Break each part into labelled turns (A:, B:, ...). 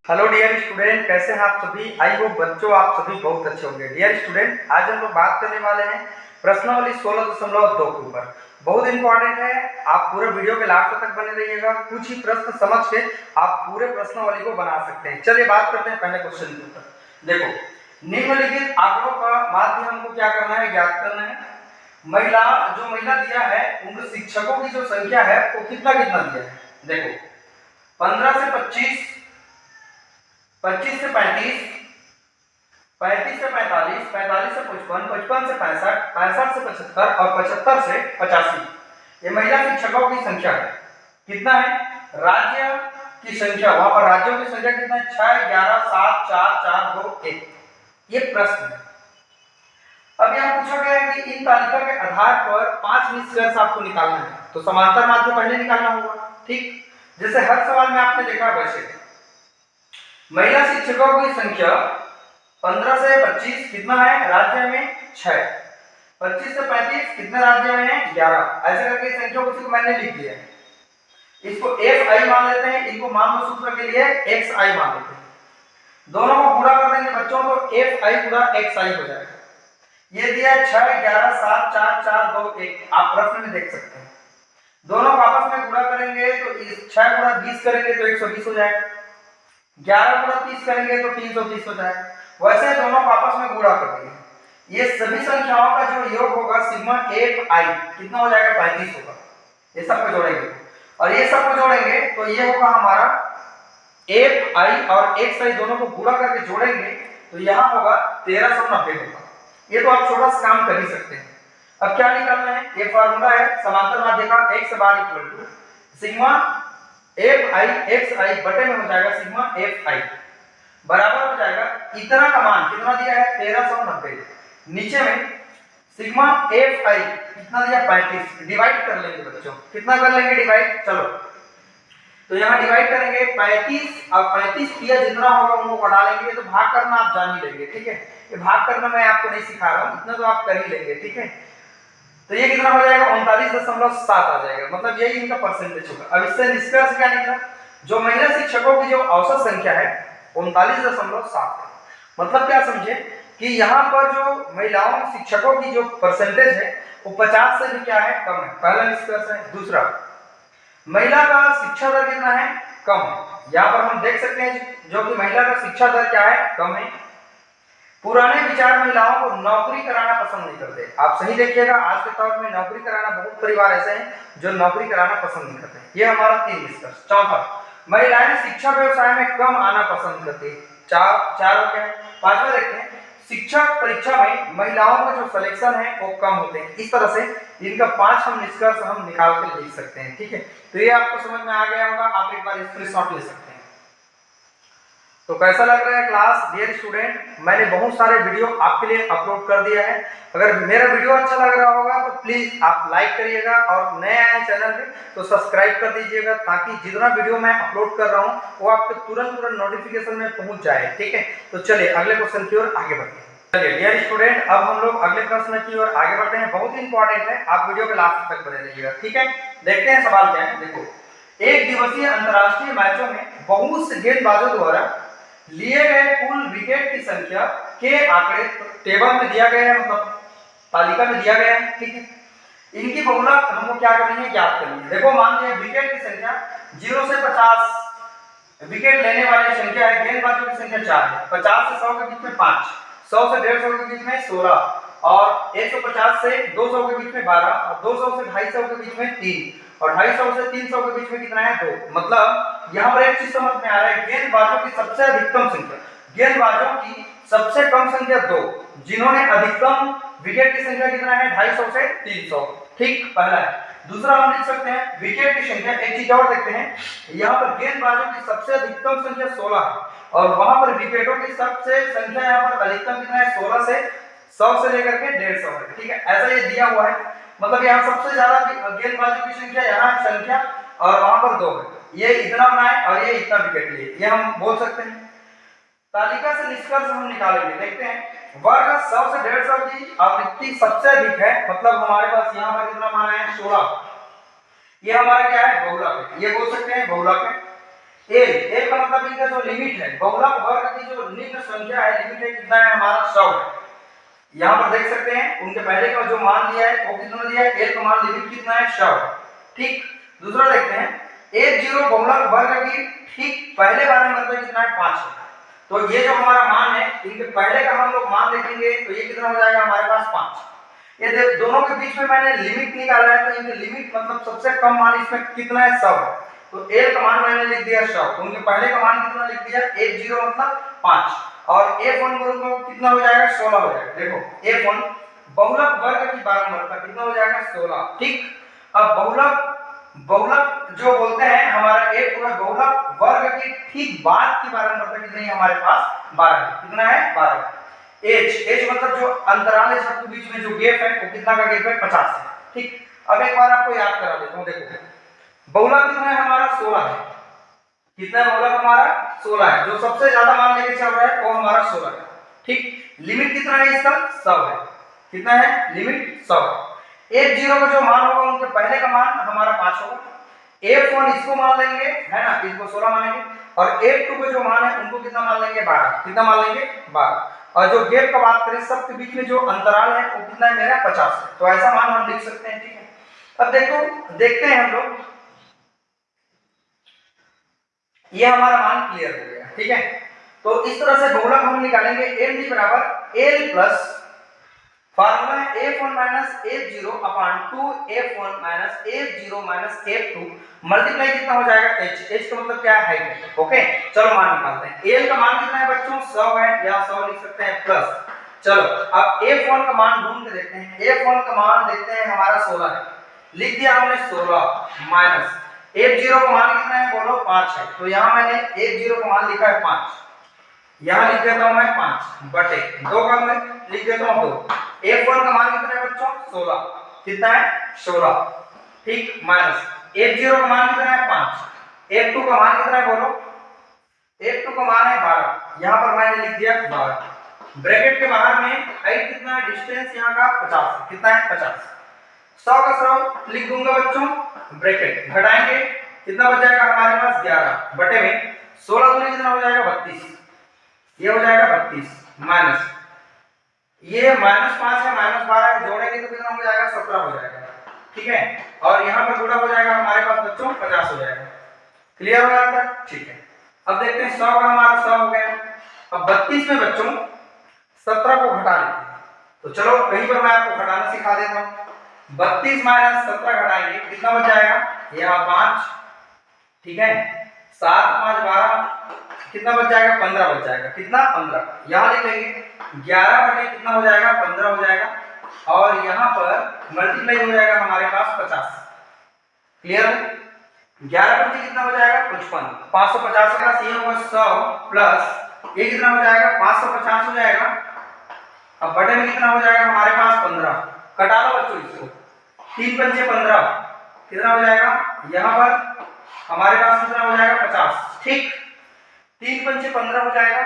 A: Hello dear student, कैसे हैं आप सभी। आई होप बच्चों आप सभी बहुत अच्छे होंगे। डियर स्टूडेंट, आज हम लोग बात करने वाले हैं प्रश्नावली 16.2 के ऊपर। बहुत इंपॉर्टेंट है, आप पूरे वीडियो के लास्ट तक बने रहिएगा। कुछ ही प्रश्न समझ के आप पूरे प्रश्नावली को बना सकते हैं। चलिए बात करते हैं पहले क्वेश्चन के ऊपर। देखो, निम्नलिखित आंकड़ों का माध्य हमको क्या करना है, ज्ञात करना है। महिला दिया है, उन शिक्षकों की जो संख्या है वो कितना कितना दिया है। देखो, 15 से 25, 25 से 35, 35 से 45, 45 से 55, 55 से 65, 65 से 75 और 75 से 85। ये महिला शिक्षकों की संख्या है। कितना है राज्य की संख्या, वहां पर राज्यों की संख्या कितना है, 6, 11, 7, 4, 4, 2, 1। ये प्रश्न है। अब यहाँ पूछा गया है कि इन तालिका के आधार पर 5 निष्कर्ष आपको निकालना है। तो समांतर माध्य पहले निकालना होगा, ठीक। जैसे हर सवाल में आपने देखा वैसे महिला शिक्षकों की संख्या 15 से 25 कितना है, राज्य में 6, 25 से 35 कितने राज्य में है, 11। ऐसे करके संख्या को मैंने लिख दिया है। इसको fi मान लेते हैं, इनको मान लो सूत्र के लिए xi मान लेते हैं। दोनों को गुणा कर देंगे बच्चों तो fi गुणा xi हो जाएगा। ये दिया है 6, 11, 7, 4, 4, 2, 1। आप प्रश्न में देख सकते हैं। दोनों को आपस में गुणा करेंगे तो 6 गुणा 20 करेंगे तो 120 हो जाएगा। 11 गुणा 30 करेंगे तो 330 हो जाएगा। वैसे दोनों को आपस में गुणा कर देंगे। ये सभी संख्याओं का जो योग होगा सिग्मा fi कितना हो जाएगा, 35 होगा। ये सबको जोड़ेंगे और ये सबको जोड़ेंगे तो ये होगा हमारा fi और xi दोनों को गुणा करके जोड़ेंगे तो यहाँ होगा 1390 होगा। ये तो आप छोटा सा काम कर ही सकते हैं। अब क्या निकालना है, ये फार्मूला है समांतर माध्य का, x bar equal to sigma fi xi बटे में हो जाएगा सिग्मा fi बराबर हो जाएगा इतना का मान कितना दिया है, 1390। नीचे में सिग्मा fi कितना दिया, 35। डिवाइड कर लेंगे बच्चों, कितना कर लेंगे डिवाइड, चलो तो यहाँ डिवाइड करेंगे 35 और 35 किया जितना होगा उनको घटा लेंगे। तो भाग करना आप जान ही लेंगे, ठीक है। ये भाग करना मैं आपको नहीं सिखा रहा हूँ, इतना तो आप कर ही लेंगे, ठीक है। तो ये कितना हो जाएगा, 39.7 आ जाएगा। मतलब यही इनका परसेंटेज होगा। अब इससे निष्कर्ष क्या निकला, जो महिला शिक्षकों की जो औसत संख्या है 39.7 है। मतलब क्या समझे कि यहाँ पर जो महिलाओं शिक्षकों की जो परसेंटेज है वो 50 से भी क्या है, कम है। पहला निष्कर्ष है। दूसरा, महिला का शिक्षा दर कितना है, कम है। यहाँ पर हम देख सकते हैं जो कि महिला का शिक्षा दर क्या है, कम है। पुराने विचार महिलाओं को नौकरी कराना पसंद नहीं करते। आप सही देखिएगा, आज के दौर में नौकरी कराना, बहुत परिवार ऐसे हैं जो नौकरी कराना पसंद नहीं करते। ये हमारा 3 निष्कर्ष। चौथा, महिलाएं शिक्षा व्यवसाय में कम आना पसंद करती है। 4 हो गए। 5वां देखते हैं, शिक्षक परीक्षा में महिलाओं का जो सिलेक्शन है वो कम होते हैं। इस तरह से इनका 5 हम निष्कर्ष हम निकाल के लिख सकते हैं, ठीक है। तो ये आपको समझ में आ गया होगा, आप एक बार स्क्रीनशॉट ले सकते हैं। तो कैसा लग रहा है क्लास, डियर स्टूडेंट। मैंने बहुत सारे वीडियो आपके लिए अपलोड कर दिया है। अगर मेरा वीडियो अच्छा लग रहा होगा तो प्लीज आप लाइक करिएगा और नए आए चैनल पे तो सब्सक्राइब कर दीजिएगा, ताकि जितना वीडियो मैं अपलोड कर रहा हूँ वो आपके तुरंत नोटिफिकेशन में पहुंच जाए, ठीक है। तो चलिए अगले क्वेश्चन की ओर आगे बढ़ते हैं। चलिए डियर स्टूडेंट, अब हम लोग अगले प्रश्न की ओर आगे बढ़ते हैं। बहुत इंपॉर्टेंट है, आप वीडियो के लास्ट तक बने रहिएगा, ठीक है। देखते हैं सवाल क्या है। देखो, एक दिवसीय अंतरराष्ट्रीय मैचों में बहुत से गेंदबाजों द्वारा लिए गए कुल विकेट की संख्या के आंकड़े टेबल में दिया गया है, मतलब तालिका में दिया गया है, ठीक है। इनकी बहुलक हमको क्या करनी है, ज्ञात करनी है। देखो, मान लिया विकेट की संख्या 0 से 50 विकेट लेने वाली संख्या है, गेंदबाजों की संख्या 4 है। 50 से 100 के बीच में 5, 100 से 150 के बीच में 16 और 150 से 200 के बीच में 12 और 200 से 250 के बीच में 3 और 250 से 300 के बीच में कितना है, 2। मतलब यहाँ पर एक चीज समझ में आ रहा है, गेंदबाजों की सबसे अधिकतम संख्या, गेंदबाजों की सबसे कम संख्या 2, जिन्होंने अधिकतम विकेट की संख्या कितना है, 250 से 300, ठीक, पहला है। दूसरा हम लिख सकते हैं विकेट की संख्या। एक चीज और देखते हैं, यहाँ पर गेंदबाजों की सबसे अधिकतम संख्या 16 है और वहां पर विकेटों की सबसे संख्या यहाँ पर अधिकतम कितना है, 16 से 100 से लेकर के 150 है, ठीक है। ऐसा ये दिया हुआ है। मतलब यहाँ सबसे ज्यादा गेंदबाजों की संख्या यहाँ संख्या और वहां पर 2 है। ये इतना बनाए और ये इतना विकेट लिए, ये हम बोल सकते हैं। तालिका से निष्कर्ष हम निकालेंगे। देखते हैं, वर्ग 100 से 150 की आवृत्ति सबसे अधिक है। मतलब हमारे पास यहाँ पर कितना माना है, 16। ये हमारा क्या है, बहुलक है। ये बोल सकते हैं बहुलक है। एल का मतलब इनका जो लिमिट है, बहुलक वर्ग की जो निम्न संख्या है, लिमिट है कितना है हमारा 100 है। यहाँ पर देख सकते हैं उनके पहले का जो मान दिया है वो कितना दिया है, एल का मान लिमिट कितना है 100। ठीक, दूसरा देखते हैं H0 बहुलक वर्ग की ठीक पहले वाले मतलब कितना है 5 है। तो ये जो हमारा मान है इनके पहले का हम लोग मान देखेंगे तो ये कितना हो जाएगा हमारे पास 5। ये दोनों के बीच में मैंने लिमिट निकाला है, तो इनके लिमिट मतलब सबसे कम मान इसमें कितना है 100 है। तो एल का मान मैंने लिख दिया 100, तो उनके पहले का मान कितना लिख दिया H0 मतलब 5 और F1 को कितना हो जाएगा 16 हो जाएगा। देखो F1 बहुलक वर्ग की बारंबारता कितना हो जाएगा 16। ठीक, अब बहुलक जो बोलते हैं हमारा एक पूरा बहुलक वर्ग की ठीक बाद की बारंबारता कितनी है हमारे पास 12 है। कितना है 12। h मतलब जो अंतराल है सबके बीच में जो गैप है वो कितना का गैप है 50 है। ठीक, अब एक बार आपको याद करा देता हूं। देखो बहुलक कितना है हमारा 16 है। कितना बहुलक हमारा 16 है, जो सबसे ज्यादा मान लेके चल रहा है वो हमारा 16 है। ठीक, लिमिट कितना है इसका 100 है। कितना है लिमिट 100 है। H0 का जो मान होगा उनके पहले का मान हमारा 5 होगा। F1 इसको मान लेंगे है ना, इसको 16 मानेंगे और F2 का जो मान है उनको कितना मान लेंगे 12। कितना मान लेंगे 12। और जो गैप का बात करें सबके बीच में जो अंतराल है वो कितना है मेरा 50 है। तो ऐसा मान हम लिख सकते हैं। ठीक है, अब देखते हैं हम लोग, ये हमारा मान क्लियर हो गया। ठीक है, तो इस तरह से बहुलक हम निकालेंगे md बराबर l प्लस फार्मूला है f1 minus f0 upon 2f1 minus f0 minus f2 multiply कितना हो जाएगा h का मतलब क्या है हाइट। ओके, चलो मान निकालते हैं। l का मान कितना है बच्चों 100 है, या 100 लिख सकते हैं प्लस। चलो अब f1 का मान ढूंढ के देखते हैं। f1 का मान देखते हैं हमारा 16 है, लिख दिया हमने 16 माइनस f0 का मान कितना है बोलो 5 है। तो यहाँ मैंने f0 का मान लिखा है 5, यहाँ लिख देता हूं मैं 5 बटे 2 का मैं लिख देता हूं 2। F1 का मान कितना है बच्चों 16। कितना है 16। ठीक, माइनस F0 का मान कितना है 5, F2 का मान कितना है बोलो, F2 का मान है 12, यहाँ पर मैंने लिख दिया 12। ब्रैकेट के बाहर में हाइट कितना है, डिस्टेंस यहाँ का 50 है। कितना है 50। 100 का 100 लिख दूंगा बच्चों, ब्रैकेट घटाएंगे कितना बच जाएगा हमारे पास 11 बटे में 16 दूनी कितना हो जाएगा 32, ये हो जाएगा 32 माइनस ये -5 है -12 है, जोड़ेंगे तो कितना हो जाएगा 17 हो जाएगा। ठीक है, और यहाँ पर गुणा हो जाएगा हमारे पास बच्चों 50 हो जाएगा। क्लियर हो गया था। ठीक है, अब देखते हैं 100 का हमारा 100 हो गया। अब 32 में बच्चों 17 को घटा लेते हैं, तो चलो कहीं पर मैं आपको घटाना सिखा देता हूँ। 32 माइनस 17 घटाएंगे कितना बच जाएगा, यहाँ 5। ठीक है, 7 5 12 कितना बच जाएगा 15 बच जाएगा। कितना 15, यहाँ लिख लेंगे 11 बटे कितना हो जाएगा 15 हो जाएगा, और यहाँ पर मल्टीप्लाई हो जाएगा हमारे पास 50। क्लियर है, 11 बटे कितना हो जाएगा 55, 550 का ये होगा 100 प्लस ये कितना हो जाएगा 550 हो जाएगा। अब बटे में कितना हो जाएगा हमारे पास 15, कटा लो बच्चों इसको, 3 पंचे 15 कितना हो जाएगा, यहाँ पर हमारे पास कितना हो जाएगा 50। ठीक, 3 पंचे 15 हो जाएगा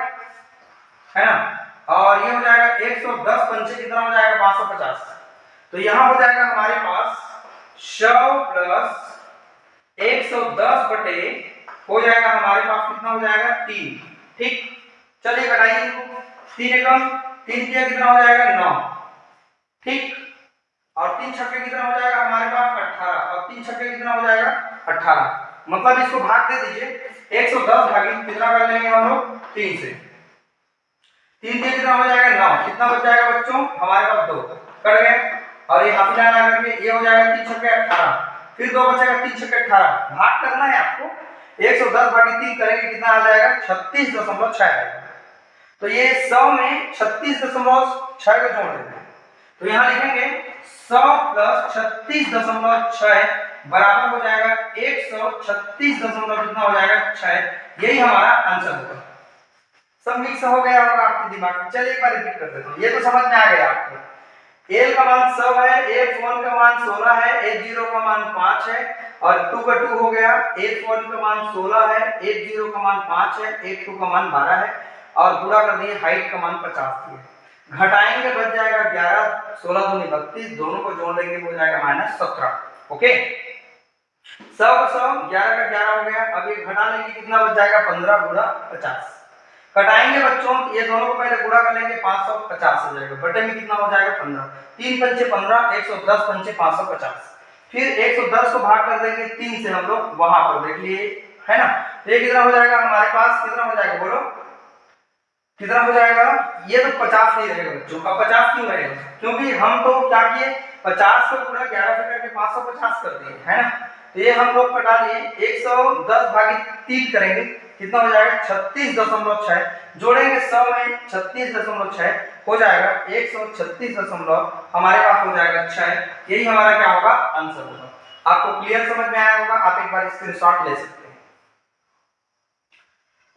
A: है ना, और ये हो जाएगा 110 पंचे कितना हो जाएगा 550। तो यहाँ हो जाएगा हमारे पास 100 प्लस 110 बटे हो जाएगा हमारे पास कितना हो जाएगा 3। ठीक, चलिए घटाइए इनको, 3 एकम 3 किया कितना हो जाएगा 9। ठीक, और 3 छक्के कितना हो जाएगा हमारे पास 18, और 3 छक्के कितना हो जाएगा 18, मतलब इसको भाग दे दीजिए 110 भागी कितना कर लेंगे हम लोग 3 से, 3 से कितना हो जाएगा 9, कितना बच जाएगा बच्चों हमारे पास 2 कट गए, और ये हाफ लाइन आकर के ये हो जाएगा 3 छक्के 18, फिर 2 बचेगा 3 छक्के 18, भाग करना है आपको, 110 भागी 3 करेंगे कितना आ जाएगा 36.6 आएगा। तो ये 100 में 36.6 को जोड़ देते हैं, तो यहाँ लिखेंगे 100 प्लस 36.6 बराबर हो जाएगा 136 कितना हो जाएगा 6। यही हमारा आंसर होगा। सब मिक्स हो गया होगा आपके दिमाग में, चलिए एक बार रिपीट कर देते हैं, ये तो समझ में आ गया आपको। L का मान 100 है, F1 का मान 16 है, F0 का मान 5 है, और 2 का 2 हो गया, F1 का मान 16 है, F0 का मान 5 है, F2 का मान 12 है, और गुणा कर दिए हाइट का मान 50 है। घटाएंगे बच जाएगा 11, 16 दूनी 32, दोनों को जोड़ लेंगे हो जाएगा -17। ओके, 100 का 100, 11 का 11 हो गया। अब ये घटा लेंगे, कितना बच जाएगा 15 गुणा 50। कटाएंगे बच्चों, ये दोनों को पहले गुणा कर लेंगे, 550 हो जाएगा, बटे में कितना हो जाएगा 15, 3 पंचे 15, 110 पंचे 550। फिर 110 को भाग कर देंगे 3 से, हम लोग वहां पर देख लिए है ना। ये कितना हो जाएगा हमारे पास, कितना हो जाएगा बोलो, कितना हो जाएगा, ये तो 50 नहीं रहेगा बच्चों का। 50 क्यों रहेगा, क्योंकि हम तो क्या किए, 50 को पूरा 11 से करके 550 कर दिए है ना। तो ये हम लोग कटा लिए, 110 भागित 3 करेंगे, कितना हो जाएगा 36.6। जोड़ेंगे 100 में 36.6 हो जाएगा 136 हमारे पास हो जाएगा 6। यही हमारा क्या होगा, आंसर होगा। आपको क्लियर समझ में आया होगा, आप एक बार स्क्रीनशॉट ले सकते हैं।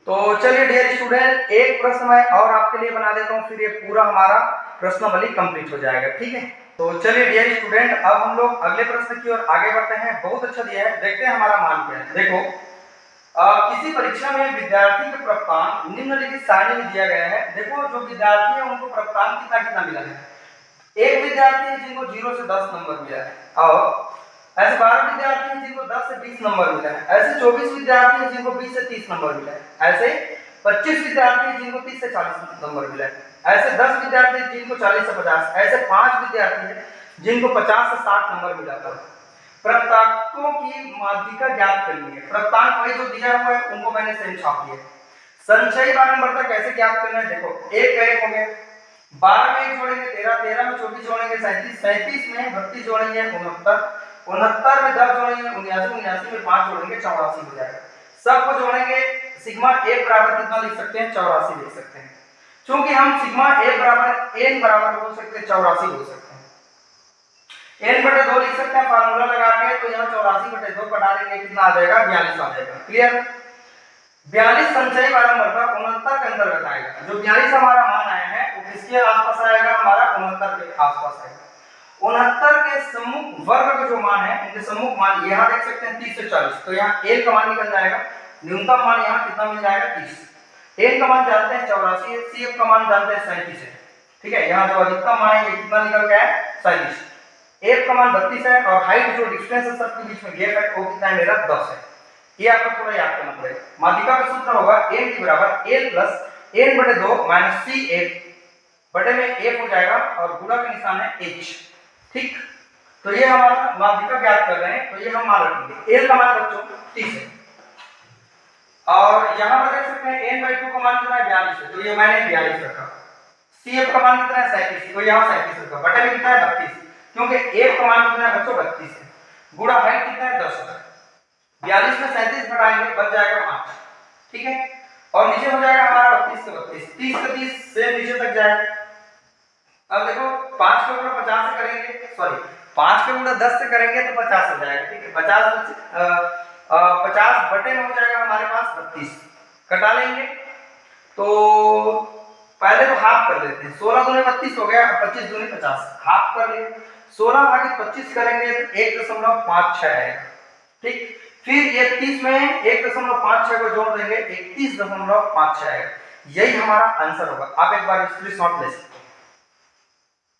A: तो चलिए डियर स्टूडेंट, एक प्रश्न मैं और आपके लिए बना देता हूँ, फिर ये पूरा हमारा प्रश्नावली कंप्लीट हो जाएगा, ठीक है। तो चलिए डियर स्टूडेंट, अब हम लोग अगले प्रश्न की ओर आगे बढ़ते हैं। बहुत अच्छा दिया है, देखते हैं हमारा मान क्या है। देखो, किसी परीक्षा में विद्यार्थी के प्राप्तांक निम्नलिखित सारणी में दिया गया है। देखो, जो विद्यार्थी है उनको प्राप्तांक कितना कितना मिला है। एक विद्यार्थी है जिनको 0 से 10 नंबर मिला है, और ऐसे 12 विद्यार्थी हैं जिनको 10 से 20 नंबर मिला है, ऐसे 24 विद्यार्थी हैं जिनको 20 से 30 नंबर मिला है, ऐसे 25 विद्यार्थी हैं जिनको 30 से 40 नंबर मिला है, ऐसे 10 विद्यार्थी हैं जिनको 40 से 50, ऐसे 5 विद्यार्थी हैं जिनको 50 से 60 नंबर मिला था। प्राप्तांकों की माध्यिका ज्ञात करनी है। प्राप्तांक वही जो दिया हुआ है उनको मैंने सेम छाप दिया। संचयी बारंबारता कैसे ज्ञात करना है, देखो, एक का एक हो गया, 12 में 1 जोड़ेंगे 13, 13 में 24 जोड़ेंगे 37, 37 में 32 जोड़ेंगे 69, 69 में 10 जोड़ेंगे 79, 79 में 5 जोड़ेंगे 84 हो जाएगा। सबको जोड़ेंगे, सिग्मा एक बराबर कितना लिख सकते हैं, 84 लिख सकते हैं। क्योंकि हम सिग्मा एक बराबर n बराबर बोल सकते हैं 84 बोल सकते हैं, n बटे 2 लिख सकते हैं फार्मूला लगा के। तो यहाँ 84 बटे 2 कटा देंगे, कितना आ जाएगा 42 आ जाएगा। क्लियर, 42 संचयी बारंबारता 69 के अंतर्गत आएगा। जो 42 हमारा मान आया है वो किसके आसपास आएगा, हमारा 69 के आसपास आएगा। 69 के सम्मुख वर्ग का जो मान है, उनके सम्मुख मान यहाँ देख सकते हैं 30 से 40, तो यहाँ l का मान निकल जाएगा, न्यूनतम मान यहाँ कितना मिल जाएगा 30। l का मान जानते हैं 84 है, cf का मान जानते हैं 37 है, ठीक है। यहाँ जो अधिकतम मान है ये कितना निकल गया है 37, f का मान 32 है, और हाइट जो डिस्टेंस है सबके बीच में गैप है वो कितना है मेरा 10 है। ये आपको थोड़ा याद करना पड़ेगा। माध्यिका का सूत्र होगा n की बराबर l प्लस n बटे 2 माइनस c f बटे में f हो जाएगा, और गुणा का निशान है h, ठीक। तो ये हमारा माध्यिका ज्ञात कर रहे हैं, तो ये हम मान रखेंगे। l का मान बच्चों 30 है, और यहाँ पर देख सकते हैं n/2 का मान कितना है 42 है, तो ये मैंने 42 रखा। cf का मान कितना है 37, तो यहाँ 37 रखा, बटे में कितना है 32, क्योंकि f का मान कितना है बच्चों 32 है, गुणा हाइट कितना है 10 है। 42 में 37 घटाएंगे बच जाएगा 5, ठीक है। और नीचे हो जाएगा हमारा 32 का 32, 30 का 30 से नीचे तक जाएगा। अब देखो 5 का गुणा 50 से करेंगे, सॉरी 5 का गुणा 10 से करेंगे तो 50 हो जाएगा, ठीक है। 50 बटे में हो जाएगा हमारे पास 32, कटा लेंगे तो पहले तो हाफ कर लेते हैं। 16 दूनी 32 हो गया, 25 दूनी 50, हाफ कर लिए। 16 भागित 25 करेंगे तो 1.56 आएगा, ठीक। फिर ये 30 में 1.56 को जोड़ देंगे 31.56 आएगा। यही हमारा आंसर होगा। आप एक बार स्क्रीनशॉट ले सकते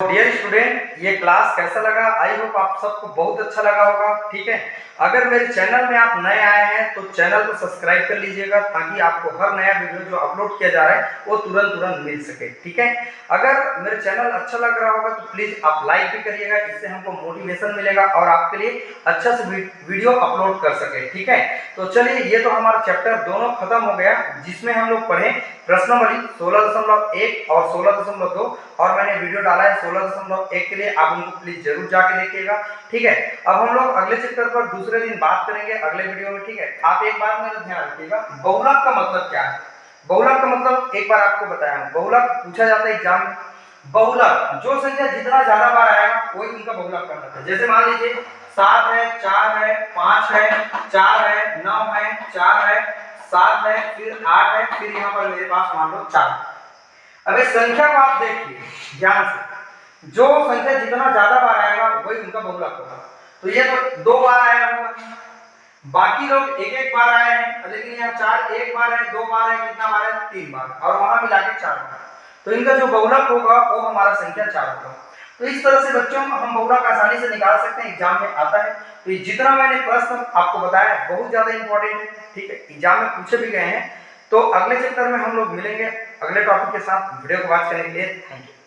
A: हैं। डियर स्टूडेंट, ये क्लास कैसा लगा, आई होप आप सबको बहुत अच्छा लगा होगा, ठीक है। अगर मेरे चैनल में आप नए आए हैं तो चैनल को सब्सक्राइब कर लीजिएगा, ताकि आपको हर नया वीडियो जो अपलोड किया जा रहा है वो तुरंत मिल सके, ठीक है। अगर मेरे चैनल अच्छा लग रहा होगा तो प्लीज आप लाइक भी करिएगा, इससे हमको मोटिवेशन मिलेगा और आपके लिए अच्छा से वीडियो अपलोड कर सके, ठीक है। तो चलिए, ये तो हमारा चैप्टर दोनों खत्म हो गया, जिसमें हम लोग पढ़े प्रश्नावली 16.1 और 16.2, और मैंने वीडियो डाला है 16.1 के लिए, आप उनको प्लीज जरूर जाके देखिएगा, ठीक है। अब हम लोग अगले चैप्टर पर दूसरे दिन बात करेंगे अगले वीडियो में, ठीक है। आप एक बार मेरा ध्यान रखिएगा, बहुलक का मतलब क्या है। बहुलक का मतलब एक बार आपको बताया हूं, बहुलक पूछा जाता है एग्जाम में। बहुलक जो संख्या जितना ज्यादा बार आएगा वही उनका बहुलक का मतलब है। जैसे मान लीजिए 7 है, 4 है, 5 है, 4 है, 9 है, 4 है, 7 है, फिर 8 है, फिर यहाँ पर मेरे पास मान लो 4। अब इस संख्या को आप देखिए ध्यान से, जो संख्या जितना ज्यादा बार आएगा वही उनका बहुलक होगा। तो ये तो 2 बार आया होगा, बाकी लोग एक एक बार आए हैं, लेकिन यहाँ 4 एक बार है, 2 बार है, कितना बार है 3 बार, और वहां मिला के 4 बार। तो इनका जो बहुलक होगा वो हमारा संख्या 4 होगा। तो इस तरह से बच्चों हम बहुलक आसानी से निकाल सकते हैं, एग्जाम में आता है। तो ये जितना मैंने प्रश्न आपको बताया बहुत ज़्यादा इंपॉर्टेंट है, ठीक है, एग्जाम में पूछे भी गए हैं। तो अगले चैप्टर में हम लोग मिलेंगे अगले टॉपिक के साथ। वीडियो को वॉच करने के लिए थैंक यू।